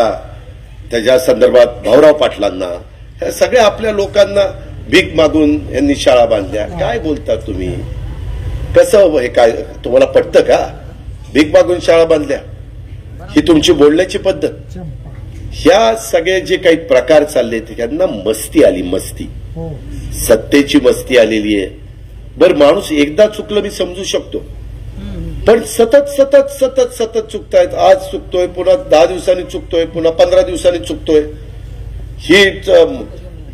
S1: त्याच्या संदर्भात भाऊराव पाटलांना, ह्या सगळ्या आपल्या लोकांना भीक मागून यांनी शाळा बांधल्या. काय बोलता तुम्ही? कसं हे काय तुम्हाला पटतं का? भीक मागून शाळा बांधल्या ही तुमची बोलण्याची पद्धत? ह्या सगळे जे काही प्रकार चालले त्यांना मस्ती आली, मस्ती, सत्तेची मस्ती आलेली आहे. बरं माणूस एकदा चुकलं मी समजू शकतो, पण सतत सतत सतत सतत चुकतायत. आज चुकतोय, पुन्हा 10 दिवसांनी चुकतोय, पुन्हा 15 दिवसांनी चुकतोय. ही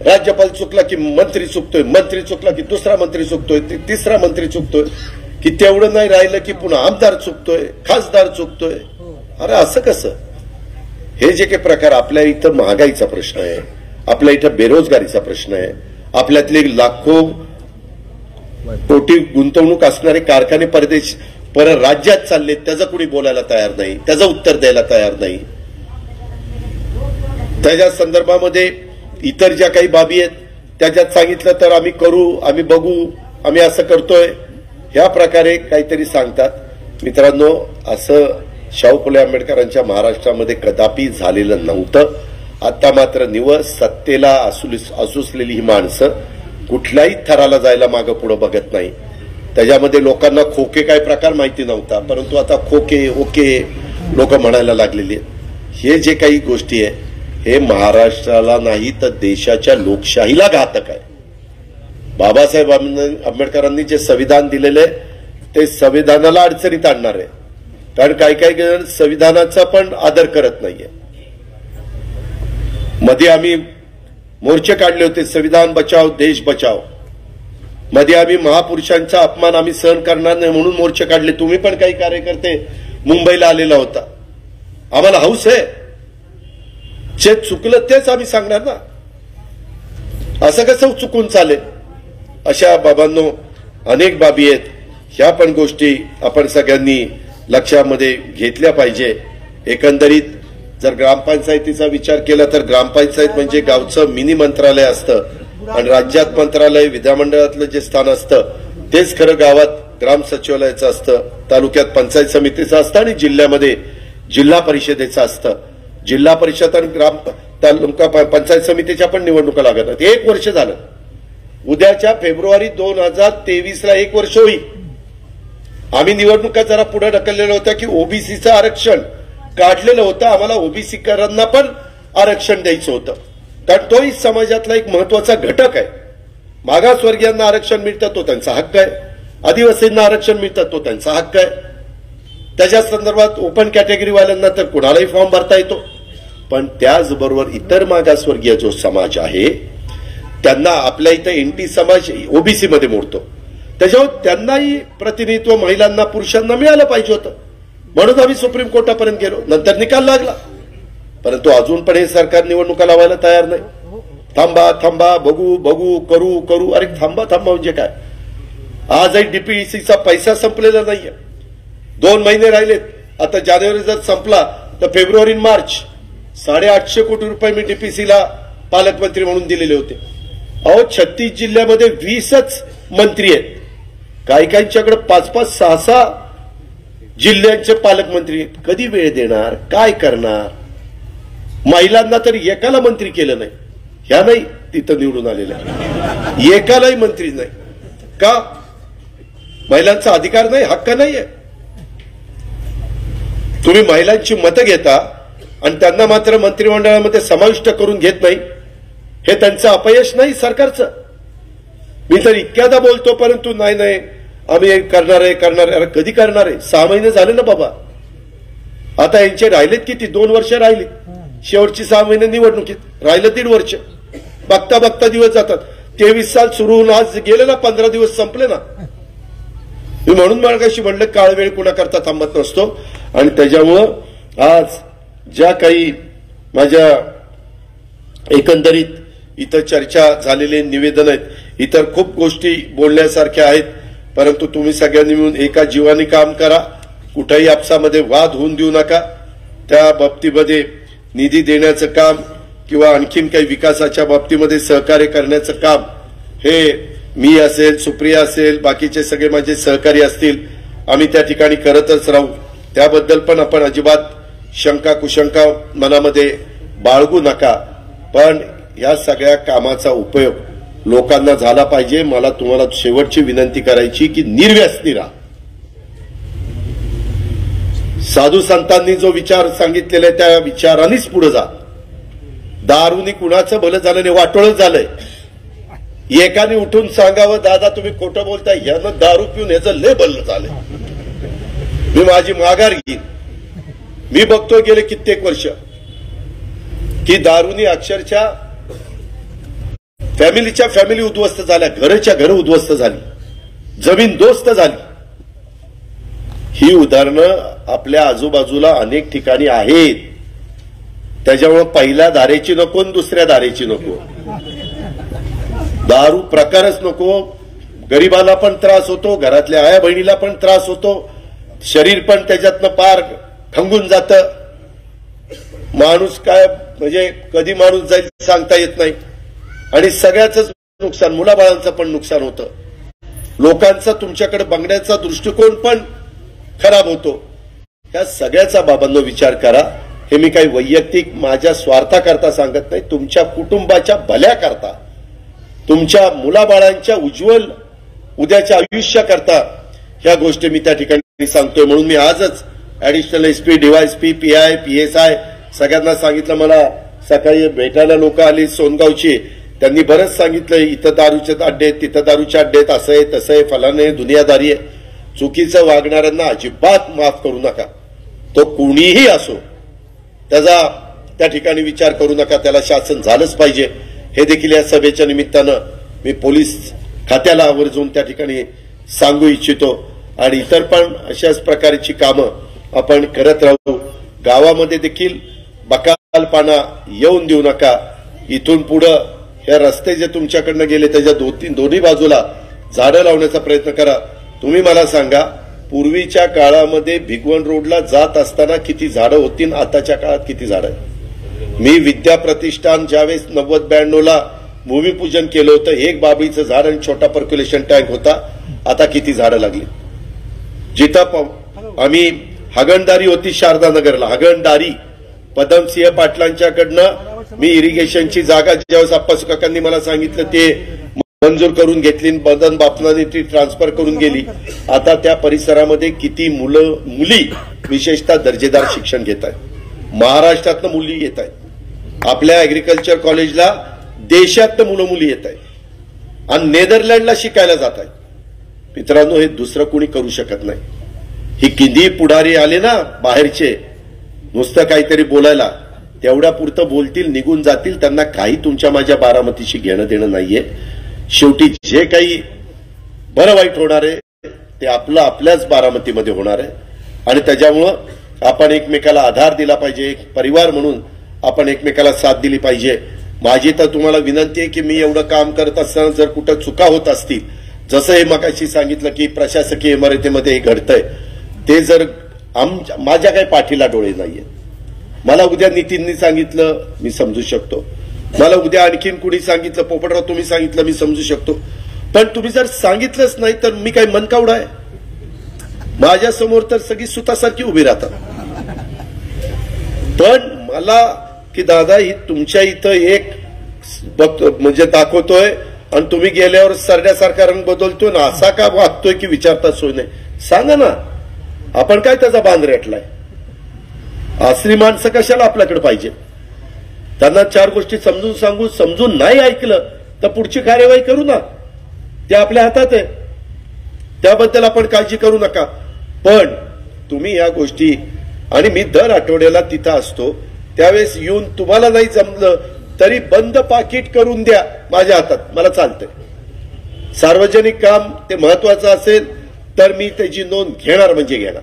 S1: राज्यपाल चुकला की मंत्री चुकतोय, मंत्री चुकला की दुसरा मंत्री चुकतोय, तिसरा मंत्री चुकतोय, की तेवढं नाही राहिलं की पुन्हा आमदार चुकतोय, खासदार चुकतोय. अरे असं कसं? हे जे काही प्रकार, आपल्या इथं महागाईचा प्रश्न आहे, आपल्या इथं बेरोजगारीचा प्रश्न आहे, आपल्यातले लाखो कोटी गुंतवणूक असणारे कारखाने राज्यात चालले, त्याचं कुणी बोलायला तयार नाही, त्याचं उत्तर द्यायला तयार नाही. त्याच्या संदर्भामध्ये इतर ज्या काही बाबी आहेत त्याच्यात सांगितलं तर आम्ही करू, आम्ही बघू, आम्ही असं करतोय, ह्या प्रकारे काहीतरी सांगतात. मित्रांनो, असं शाहू फुले आंबेडकरांच्या महाराष्ट्रामध्ये कदापि झालेलं नव्हतं. आता मात्र निव्वळ सत्तेला असुसलेली ही माणसं कुठल्याही थराला जायला मागं पुढं बघत नाही. त्याच्यामध्ये लोकांना खोके काय प्रकार माहिती नव्हता, परंतु आता खोके ओके लोक म्हणायला लागलेली आहेत. हे जे काही गोष्टी आहे हे महाराष्ट्राला नाही तर देशाच्या लोकशाहीला घातक आहे. बाबासाहेब आंबेडकरांनी जे संविधान दिलेले ते संविधानाला अडचणीत आणणार आहे. कारण काही जण संविधानाचा पण आदर करत नाहीये. मध्ये आम्ही मोर्चे काढले होते, संविधान बचाव देश बचाव. मध्ये आम्ही महापुरुषांचा अपमान आम्ही सहन करणार नाही म्हणून मोर्चे काढले. तुम्ही पण काही कार्यकर्ते मुंबईला आलेला होता. आम्हाला हौस आहे, जे चुकलं तेच आम्ही सांगणार ना. असं कसं चुकून चालेल? अशा बाबांनो अनेक बाबी आहेत. ह्या पण गोष्टी आपण सगळ्यांनी लक्षामध्ये घेतल्या पाहिजे. एकंदरीत जर ग्रामपंचायतीचा विचार केला तर ग्रामपंचायत म्हणजे गावचं मिनी मंत्रालय असतं. आणि राज्यात मंत्रालय विधानमंडळातलं जे स्थान असतं तेच खरं गावात ग्राम सचिवालयाचं असतं, तालुक्यात पंचायत समितीचं असतं आणि जिल्ह्यामध्ये जिल्हा परिषदेचं असतं. जिल्हा परिषद आणि ग्राम तालुका पंचायत समितीच्या पण निवडणुका लागतात. 1 वर्ष झालं. उद्याच्या फेब्रुवारी 2023ला 1 वर्ष होईल. आम्ही निवडणुका जरा पुढे ढकललेलं होतं की ओबीसीचं आरक्षण काढलेलं होतं. आम्हाला ओबीसीकरांना पण आरक्षण द्यायचं होतं, कारण तोही समाजातला एक महत्वाचा घटक आहे. मागासवर्गीयांना आरक्षण मिळतं तो त्यांचा हक्क आहे, आदिवासींना आरक्षण मिळतं तो त्यांचा हक्क आहे. त्याच्या संदर्भात ओपन कॅटेगरीवाल्यांना तर कुणालाही फॉर्म भरता येतो. पण त्याचबरोबर इतर मागासवर्गीय जो समाज आहे त्यांना आपल्या इथं एनटी समाज ओबीसी मध्ये मोडतो, त्याच्यावर त्यांनाही प्रतिनिधित्व महिलांना पुरुषांना मिळालं पाहिजे होतं. म्हणून आम्ही सुप्रीम कोर्टापर्यंत गेलो. नंतर निकाल लागला, परंतु अजून पण हे सरकार निवडणुका लावायला तयार नाही. थांबा थांबा, बघू बघू, करू करू. अरे थांबा थांबा म्हणजे काय? आजही डीपीसीचा पैसा संपलेला नाहीये. 2 महिने राहिलेत. आता जानेवारी जर संपला तर फेब्रुवारी मार्च 850 कोटी रुपये मी डीपीसीला पालकमंत्री म्हणून दिलेले होते. अहो 36 जिल्ह्यामध्ये 20च मंत्री आहेत. काही काहींच्याकडे 5-5, 6-6 जिल्ह्यांचे पालकमंत्री आहेत. कधी वेळ देणार? काय करणार? महिलांना तर एकाला मंत्री केलं नाही. ह्या नाही तिथं निवडून आलेल्या एकालाही मंत्री नाही. का? महिलांचा अधिकार नाही, हक्क नाहीये. तुम्ही महिलांची मतं घेता आणि त्यांना मात्र मंत्रिमंडळामध्ये समाविष्ट करून घेत नाही. हे त्यांचं अपयश नाही सरकारचं. मी तर इतक्यादा बोलतो, परंतु नाही आम्ही करणार आहे. अरे कधी करणार आहे? 6 महिने झाले ना बाबा. आता यांचे राहिलेत किती? 2 वर्ष राहिली. शेवटची 6 महिने निवडणुकीत राहिलं 1.5 वर्ष. बघता बघता दिवस जातात. 23 साल सुरू होऊन आज गेले ना, 15 दिवस संपले ना. मी म्हणून मार्गाशी म्हणलं काळ वेळ कुणाकरता थांबत नसतो. आणि त्याच्यामुळं आज ज्या काही माझ्या एकंदरीत इथं चर्चा झालेले निवेदन आहेत, इतर खूप गोष्टी बोलण्यासारख्या आहेत, परंतु तुम्ही सगळ्यांनी मिळून एका जीवाने काम करा. कुठेही आपसामध्ये वाद होऊन देऊ नका. त्या बाबतीमध्ये निधी देण्याचं काम किंवा आणखीन काही विकासाच्या बाबतीमध्ये सहकार्य करण्याचं काम हे मी असेल, सुप्रिया असेल, बाकीचे सगळे माझे सहकारी असतील, आम्ही त्या ठिकाणी करतच राहू. त्याबद्दल पण आपण अजिबात शंका कुशंका मनामध्ये बाळगू नका. पण या सगळ्या कामाचा उपयोग लोकांना झाला पाहिजे. मला तुम्हाला शेवटची विनंती करायची की निर्व्यसनी राहा. साधू संतांनी जो विचार सांगितलेला आहे त्या विचारानेच पुढे जा. दारूनी कुणाचं भलं झालं नाही, वाटोळं झालंय. एकाने उठून सांगावं दादा तुम्ही खोटं बोलताय, यानं दारू पिऊन ह्याचं लय भलं झालंय, मी माझी माघार घेईन. मी बघतोय गेले कित्येक वर्ष की दारूनी अक्षरशः फॅमिली उद्ध्वस्त झाल्या, घरच्या घर उद्ध्वस्त झाली, जमीन दोस्त झाली. ही उदाहरणं आपल्या आजूबाजूला अनेक ठिकाणी आहेत. त्याच्यामुळे पहिल्या धारेची नको, दुसऱ्या धारेची नको. दारू प्रकारच नको. गरीबाला पण त्रास होतो, घरातल्या आया बहिणीला पण त्रास होतो, शरीर पण त्याच्यातनं पार खंगून जातं. माणूस काय म्हणजे कधी माणूस जाईल सांगता येत नाही. आणि सगळ्याच नुकसान, मुलाबाळांचं पण नुकसान होतं. लोकांचा तुमच्याकडे बघण्याचा दृष्टिकोन पण खराब होतो. या सगळ्याचा बाबांनो विचार करा. हे मी काही वैयक्तिक माझ्या स्वार्थाकरता सांगत नाही, तुमच्या कुटुंबाच्या भल्याकरता, तुमच्या मुलाबाळांच्या उज्ज्वल उद्याच्या आयुष्याकरता ह्या गोष्टी मी त्या ठिकाणी सांगतोय. म्हणून मी आजच additional SP, DySP, PI, PSI सगळ्यांना सांगितलं. मला सकाळी भेटायला लोक आली सोनगावची, त्यांनी बरंच सांगितलं इथं दारूचे अड्डे आहेत, तिथं दारूचे अड्डे आहेत, असं आहे तसं आहे, फलाने दुनियादारी आहे. चुकीचं वागणाऱ्यांना अजिबात माफ करू नका. तो कुणीही असो त्याचा त्या ठिकाणी विचार करू नका. त्याला शासन झालंच पाहिजे. हे देखील या सभेच्या निमित्तानं मी पोलीस खात्याला आवर्जून त्या ठिकाणी सांगू इच्छितो. आणि इतर पण अशाच प्रकारची कामं आपण करत राहू. गावामध्ये देखील बकालपणा येऊन देऊ नका. इथून पुढं हे रस्ते जे तुमच्याकडनं गेले त्याच्या दोन्ही बाजूला झाडं लावण्याचा प्रयत्न करा. तुम्ही मला सांगा, पूर्वीच्या काळामध्ये भिगवण रोडला जात असताना किती झाडं होती, आताच्या काळात किती झाडं आहेत? मी विद्या प्रतिष्ठान ज्यावेळेस 90-92ला भूमिपूजन केलं होतं. एक बाबळीचं झाड आणि छोटा पर्क्युलेशन टँक होता. आता किती झाडं लागली. जिथं आम्ही हागणदारी होती शारदानगरला, हागणदारी पदमसिंह पाटलांच्याकडनं मी इरिगेशनची जागा ज्यावेळेस आप्पासू काकांनी मला सांगितलं ते मंजूर करून घेतली, मदन बापनाने ती ट्रान्सफर करून गेली. आता त्या परिसरामध्ये किती मुलं मुली विशेषतः दर्जेदार शिक्षण घेत आहेत. महाराष्ट्रातनं मुली येत आहेत. आपल्या अॅग्रिकल्चर कॉलेजला देशातनं मुलं मुली येत आहेत आणि नेदरलँडला शिकायला जात आहेत. मित्रांनो, हे दुसरं कोणी करू शकत नाही. ही किती पुढारी आले ना बाहेरचे, नुसतं काहीतरी बोलायला, तेवढ्या पुरतं बोलतील, निघून जातील. त्यांना काही तुमच्या माझ्या बारामतीशी घेणं देणं नाहीये. शेवटी जे काही बरं वाईट होणार आहे ते आपलं आपल्याच बारामतीमध्ये होणार आहे आणि त्याच्यामुळं आपण एकमेकाला आधार दिला पाहिजे. एक परिवार म्हणून आपण एकमेकाला साथ दिली पाहिजे. माझी तर तुम्हाला विनंती आहे की मी एवढं काम करत असताना जर कुठं चुका होत असतील, जसं हे मगाशी सांगितलं की प्रशासकीय इमारतीमध्ये हे घडतंय, ते जर माझ्या काही पाठीला डोळे नाहीये. मला उद्या नितीननी सांगितलं मी समजू शकतो, मला उद्या आणखीन कुणी सांगितलं, पोपटराव तुम्ही सांगितलं मी समजू शकतो. पण तुम्ही जर सांगितलंच नाही तर मी काही मनकावडा आहे? माझ्या समोर तर सगळी सुतासारखी उभी राहतात. पण मला की दादा ही तुमच्या इथं एक म्हणजे दाखवतोय आणि तुम्ही गेल्यावर सरड्यासारखा रंग बदलतोय ना, असा का वागतोय की विचारता सोय नाही. सांगा ना, आपण काय त्याचा बांध रेटलाय? असली माणसं कशाला आपल्याकडे पाहिजे? त्यांना चार गोष्टी समजून सांगू, समजून नाही ऐकलं तर पुढची कार्यवाही करू ना, ते आपल्या हातात आहे. त्याबद्दल आपण काळजी करू नका. पण तुम्ही या गोष्टी, आणि मी दर आठवड्याला तिथं असतो, त्यावेळेस येऊन तुम्हाला नाही जमलं तरी बंद पाकिट करून द्या माझ्या हातात, मला चालतंय. सार्वजनिक काम ते महत्वाचं असेल तर मी त्याची नोंद घेणार म्हणजे घेणार.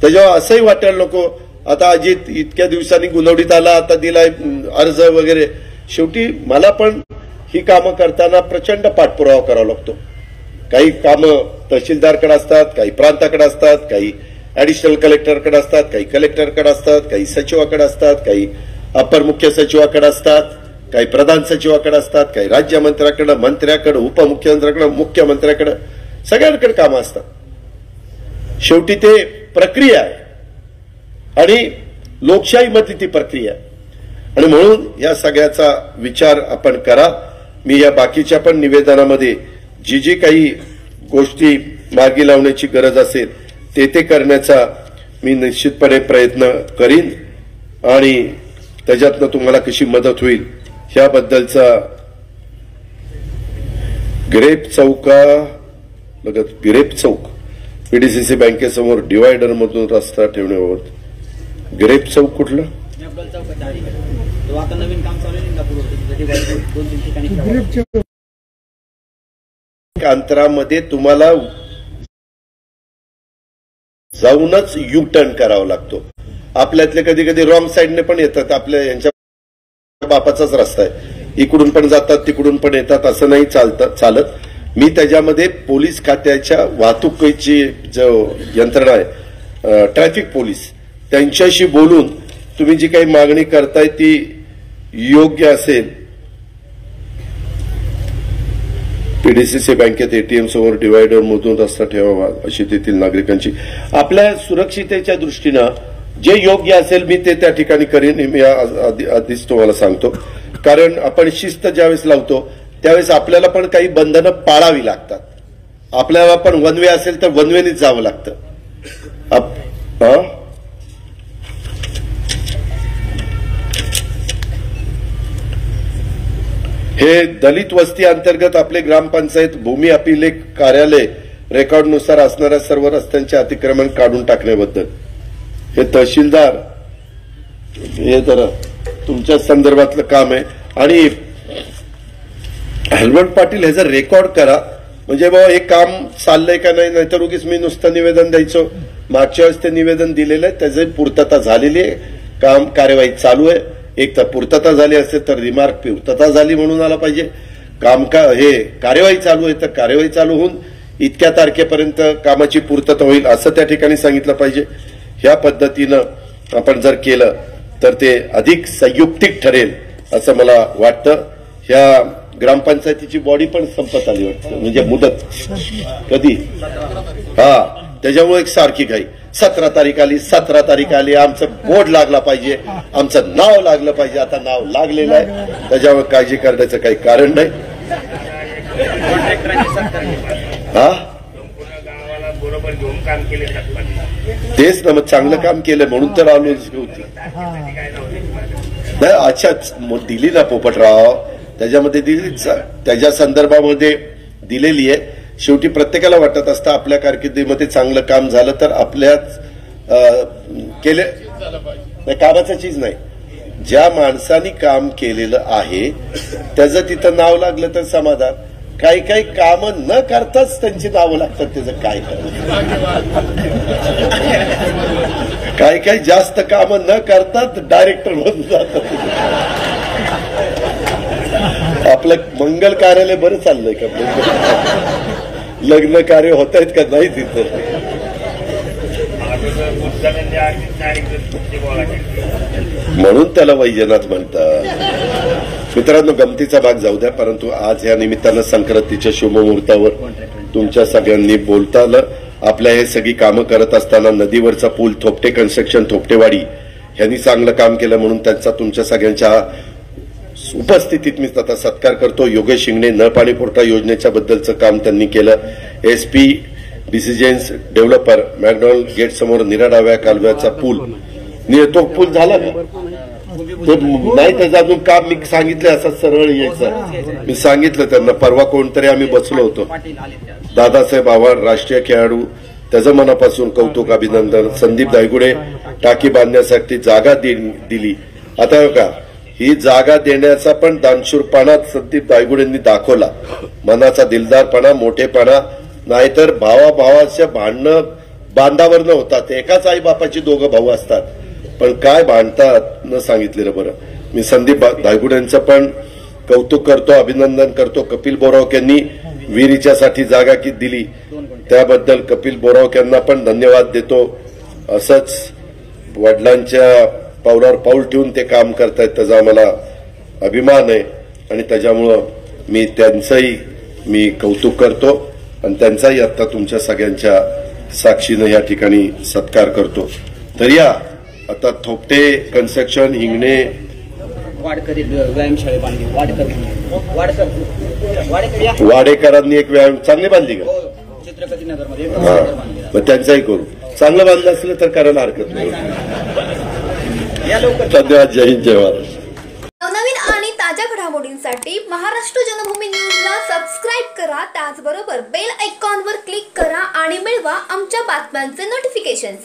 S1: त्याच्यावर असंही वाटायला नको आता अजित इतक्या दिवसांनी गुंतवणुकीत आला, आता दिलाय अर्ज वगैरे. शेवटी मला पण ही कामं करताना प्रचंड पाठपुरावा करावा लागतो. काही कामं तहसीलदारकडे असतात, काही प्रांताकडे असतात, काही ऍडिशनल कलेक्टरकडे असतात, काही कलेक्टरकडे असतात, काही सचिवाकडे असतात, काही अपर मुख्य सचिवाकडे असतात, काही प्रधान सचिवाकडे असतात, काही राज्यमंत्र्याकडे, मंत्र्याकडे, उपमुख्यमंत्र्याकडे, मुख्यमंत्र्याकडे, सगळ्यांकडे कामं असतात. शेवटी ते प्रक्रिया आहे आणि लोकशाहीमध्ये ती प्रक्रिया आहे. आणि म्हणून या सगळ्याचा विचार आपण करा. मी या बाकीच्या पण निवेदनामध्ये जी जी काही गोष्टी मार्गी लावण्याची गरज असेल ते करण्याचा मी निश्चितपणे प्रयत्न करीन आणि त्याच्यातनं तुम्हाला कशी मदत होईल ह्याबद्दलचा गिरेप चौक पीडीसीसी बँकेसमोर डिवायडर मधून रस्ता ठेवण्याबाबत. गिरेप चौक कुठलं? अंतरामध्ये तुम्हाला जाऊनच यू टर्न करावा लागतो. आपल्यातले कधी कधी रॉंग साईडने पण येतात. आपल्या यांच्या बापाचाच रस्ता आहे, इकडून पण जातात तिकडून पण येतात, असं नाही चालत. मी त्याच्यामध्ये पोलीस खात्याच्या वाहतुकीची जो यंत्रणा आहे, ट्रॅफिक पोलीस, त्यांच्याशी बोलून तुम्ही जी काही मागणी करताय ती योग्य असेल. पीडीसीसी बँकेत एटीएम समोर डिवायडर मधून रस्ता ठेवावा अशी तेथील नागरिकांची. आपल्या सुरक्षितेच्या दृष्टीनं जे योग्य असेल मी ते त्या ठिकाणी करीन. मी आधीच तुम्हाला सांगतो, कारण आपण शिस्त ज्यावेळेस लावतो त्यावेळेस आपल्याला पण काही बंधनं पाळावी लागतात. आपल्याला पण वन वे असेल तर वन वेनेच जावं लागतं. हे दलित वस्ती अंतर्गत आपले ग्रामपंचायत भूमी अभिलेख कार्यालय रेकॉर्डनुसार असणाऱ्या सर्व रस्त्यांचे अतिक्रमण काढून टाकण्याबद्दल हे तहसीलदार, हे जरा तुमच्या संदर्भातलं काम आहे. आणि हेल्मट पाटील ह्याचं रेकॉर्ड करा, म्हणजे बाबा हे काम चाललंय का नाही. नाहीतर उगीच मी नुसतं निवेदन द्यायचो. मागच्या वेळेस ते निवेदन दिलेलं आहे, त्याची पूर्तता झालेली आहे, काम कार्यवाही चालू आहे. एक तर पूर्तता झाली असेल तर रिमार्क पूर्तता झाली म्हणून आला पाहिजे. हे कार्यवाही चालू आहे तर कार्यवाही चालू होऊन इतक्या तारखेपर्यंत कामाची पूर्तता होईल असं त्या ठिकाणी सांगितलं पाहिजे. ह्या पद्धतीनं आपण जर केलं तर ते अधिक संयुक्तिक ठरेल असं मला वाटतं. ह्या ग्रामपंचायतीची बॉडी पण संपत आली वाटतं, म्हणजे मुदत कधी, त्याच्यामुळे एक सारखी घाई. 17 तारीख आली, 17 तारीख आली, आमचं बोर्ड लागला पाहिजे, आमचं नाव लागलं पाहिजे. आता नाव लागलेलं आहे, त्याच्यामुळे काळजी करण्याचं काही कारण नाही. तेच ना, मग चांगलं काम केलं म्हणून तर आलो होती. अच्छा दिली ना पोपटराव, त्याच्यामध्ये दिली, त्याच्या संदर्भामध्ये दिलेली आहे. शेवटी प्रत्येकाला वाटत असतं आपल्या कारकिर्दीमध्ये चांगलं काम झालं तर आपल्याच केले कामाचं चीज नाही. ज्या माणसाने काम केलेलं आहे त्याचं तिथं नाव लागलं तर समाधान. काही काही काम न करताच त्यांची नावं लागतात, त्याचं काय करायचं. काही काही जास्त काम न करतात डायरेक्टर म्हणून जातात. आपलं मंगल कार्यालय बरं चाललंय का, लग्न कार्य होत आहेत का नाही तिथं. म्हणून त्याला वैजनाथ म्हणतात. मित्रांनो, गमतीचा भाग जाऊ द्या, परंतु आज या निमित्तानं संक्रांतीच्या शुभमुहूर्तावर तुमच्या सगळ्यांनी बोलता आलं. आपल्या हे सगळी कामं करत असताना नदीवरचा पूल थोपटे कन्स्ट्रक्शन थोपटेवाडी यांनी चांगलं काम केलं म्हणून त्यांचा तुमच्या सगळ्यांच्या उपस्थितीत मी आता सत्कार करतो. योगेश शिंगणे नळ पाणी पुरवठा योजनेच्या बद्दलचं काम त्यांनी केलं. SP decisions developer McDonald gate समोर निराडाव्या कालव्याचा पूल, तो पूल झाला का नाही, त्याचं अजून काम मी सांगितलं असं सरळ यायचं. मी सांगितलं त्यांना, परवा कोणतरी आम्ही बसलो होतो. दादासाहेब आव्हाड राष्ट्रीय खेळाडू, त्याचं मनापासून कौतुक अभिनंदन. संदीप दायगुडे टाकी बांधण्यासाठी जागा दिली. आता का ही जागा देण्याचा पण दानशूरपणा संदीप दायगुडेंनी दाखवला. मनाचा दिलदारपणा, मोठेपणा. नाहीतर भावाभावाच्या भांडणं बांधावर न होतात. एकाच आई बापाची दोघं भाऊ असतात, पण काय भांडतात न सांगितलेलं बरं. मी संदीप दायगुडेंचं पण कौतुक करतो, अभिनंदन करतो. कपिल बोरावक यांनी विहिरीच्यासाठी जागा किती दिली त्याबद्दल कपिल बोरावक यांना पण धन्यवाद देतो. असंच वडिलांच्या पावलावर पाऊल ठेवून ते काम करतायत, त्याचा आम्हाला अभिमान आहे आणि त्याच्यामुळं मी त्यांचंही मी कौतुक करतो आणि त्यांचाही आता तुमच्या सगळ्यांच्या साक्षीनं या ठिकाणी सत्कार करतो. तर या आता थोपटे कन्स्ट्रक्शन हिंगणे
S2: व्यायामशाळे बांधली,
S1: वाडेकरांनी एक व्यायाम चांगली बांधली का,
S2: छत्रपती नगरमध्ये.
S1: मग त्यांचाही करू. चांगलं बांधलं असलं तर करायला हरकत नाही. धन्यवाद. जय हिंद, जय महाराष्ट्र.
S3: नवनवीन आणि ताज्या घडामोडींसाठी महाराष्ट्र जनभूमी न्यूजला सबस्क्राईब करा. त्याचबरोबर बेल आयकॉनवर क्लिक करा आणि मिळवा आमच्या बातम्यांचे नोटिफिकेशन.